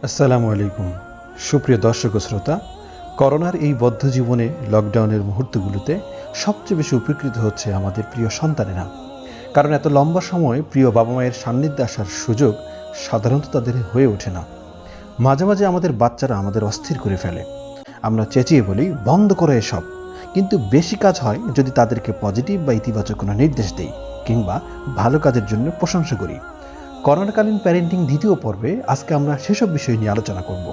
আসসালামু আলাইকুম। সুপ্রিয় দর্শক ও শ্রোতা, করোনার এই বদ্ধ জীবনে লকডাউনের মুহূর্তগুলোতে সবচেয়ে বেশি উপকৃত হচ্ছে আমাদের প্রিয় সন্তানেরা। কারণ এত লম্বা সময় প্রিয় বাবা মায়ের সান্নিধ্যে আসার সুযোগ সাধারণত তাদের হয়ে ওঠে না। মাঝে মাঝে আমাদের বাচ্চারা আমাদের অস্থির করে ফেলে। আমরা চেঁচিয়ে বলি, বন্ধ করো এসব। কিন্তু বেশি কাজ হয় যদি তাদেরকে পজিটিভ বা ইতিবাচক কোনো নির্দেশ দেই, কিংবা ভালো কাজের জন্য প্রশংসা করি। করোনাকালীন প্যারেন্টিং দ্বিতীয় পর্বে আজকে আমরা সেসব বিষয় নিয়ে আলোচনা করব।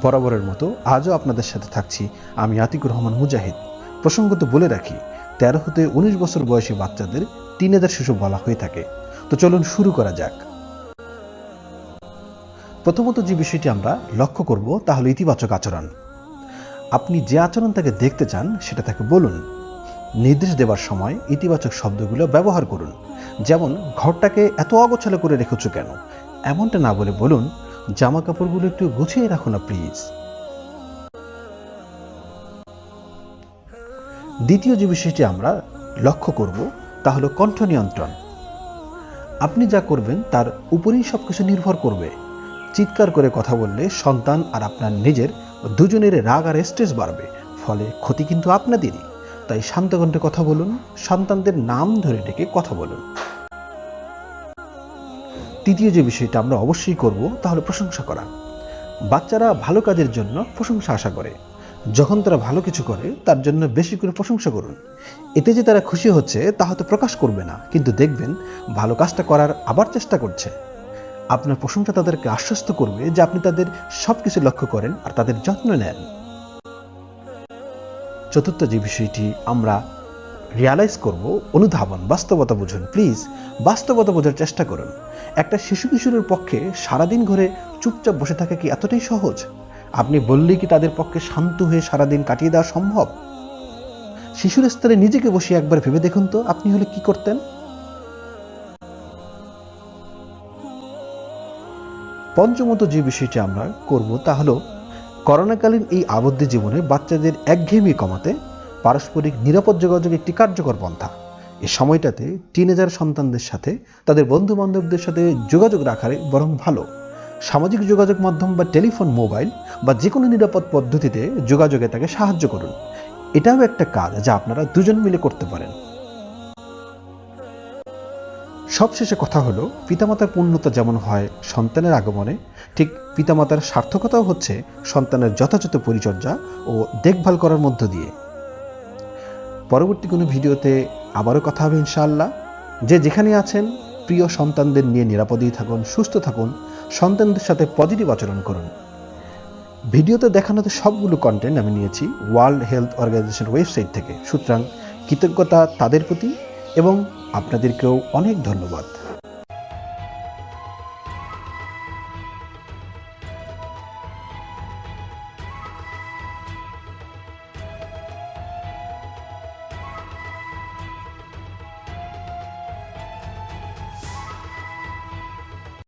বরাবরের মতো আজও আপনাদের সাথে থাকছি আমি আতিকুর রহমান মুজাহিদ। প্রসঙ্গত বলে রাখি, 13 হতে 19 বছর বয়সী বাচ্চাদের টিনেজার শিশু বলা হয়ে থাকে। তো চলুন শুরু করা যাক। প্রথমত যে বিষয়টি আমরা লক্ষ্য করব তা হলো ইতিবাচক আচরণ। আপনি যে আচরণ তাকে দেখতে চান সেটা তাকে বলুন। নির্দেশ দেওয়ার সময় ইতিবাচক শব্দগুলো ব্যবহার করুন। যেমন, ঘরটাকে এত অগোছালো করে রেখেছো কেন, এমনটা না বলে বলুন, জামা কাপড়গুলো একটু গুছিয়ে রাখো না প্লিজ। দ্বিতীয় যে বিষয়টি আমরা লক্ষ্য করব তা হলো কণ্ঠ নিয়ন্ত্রণ। আপনি যা করবেন তার উপরেই সবকিছু নির্ভর করবে। চিৎকার করে কথা বললে সন্তান আর আপনার নিজের দুজনের রাগ আর স্ট্রেস বাড়বে, ফলে ক্ষতি কিন্তু আপনাদেরই। তাই শান্ত কণ্ঠে কথা বলুন, সন্তানদের নাম ধরে ডেকে কথা বলুন। তৃতীয় যে বিষয়টা আমরা অবশ্যই করব তা হলো প্রশংসা করা। বাচ্চারা ভালো কাজের জন্য প্রশংসা আশা করে। যখন তারা ভালো কিছু করে তার জন্য বেশি করে প্রশংসা করুন। এতে যে তারা খুশি হচ্ছে তা হয়তো প্রকাশ করবে না, কিন্তু দেখবেন ভালো কাজটা করার আবার চেষ্টা করছে। আপনার প্রশংসা তাদেরকে আশ্বস্ত করবে যে আপনি তাদের সবকিছু লক্ষ্য করেন আর তাদের যত্ন নেন। চতুর্থ যে বিষয়টি আমরা রিয়ালাইজ করব, অনুধাবন, বাস্তবতা বুঝুন। প্লিজ বাস্তবতা বোঝার চেষ্টা করুন। একটা শিশু কিশোরের পক্ষে সারাদিন ঘরে চুপচাপ বসে থাকা কি এতটাই সহজ? আপনি বললেই কি তাদের পক্ষে শান্ত হয়ে সারাদিন কাটিয়ে দেওয়া সম্ভব? শিশুর স্তরে নিজেকে বসিয়ে একবার ভেবে দেখুন তো আপনি হলে কি করতেন। পঞ্চমত যে বিষয়টি আমরা করব তা হলো, করোনাকালীন এই আবদ্ধ জীবনে বাচ্চাদের একঘেয়েমি কমাতে পারস্পরিক নিরাপদ যোগাযোগ একটি কার্যকর পন্থা। এই সময়টাতে টিনেজার সন্তানদের সাথে তাদের বন্ধু বান্ধবদের সাথে যোগাযোগ রাখারে বরং ভালো। সামাজিক যোগাযোগ মাধ্যম বা টেলিফোন, মোবাইল বা যে কোনো নিরাপদ পদ্ধতিতে যোগাযোগে তাকে সাহায্য করুন। এটাও একটা কাজ যা আপনারা দুজন মিলে করতে পারেন। সবশেষে কথা হলো, পিতামাতার পূর্ণতা যেমন হয় সন্তানের আগমনে, ঠিক পিতামাতার সার্থকতাও হচ্ছে সন্তানের যথাযথ পরিচর্যা ও দেখভাল করার মধ্য দিয়ে। পরবর্তী কোনো ভিডিওতে আবারও কথা হবে ইনশাআল্লাহ। যে যেখানে আছেন, প্রিয় সন্তানদের নিয়ে নিরাপদেই থাকুন, সুস্থ থাকুন, সন্তানদের সাথে পজিটিভ আচরণ করুন। ভিডিওতে দেখানোতে সবগুলো কন্টেন্ট আমি নিয়েছি ওয়ার্ল্ড হেলথ অর্গানাইজেশন ওয়েবসাইট থেকে। সুতরাং কৃতজ্ঞতা তাদের প্রতি এবং আপনাদেরকেও অনেক ধন্যবাদ।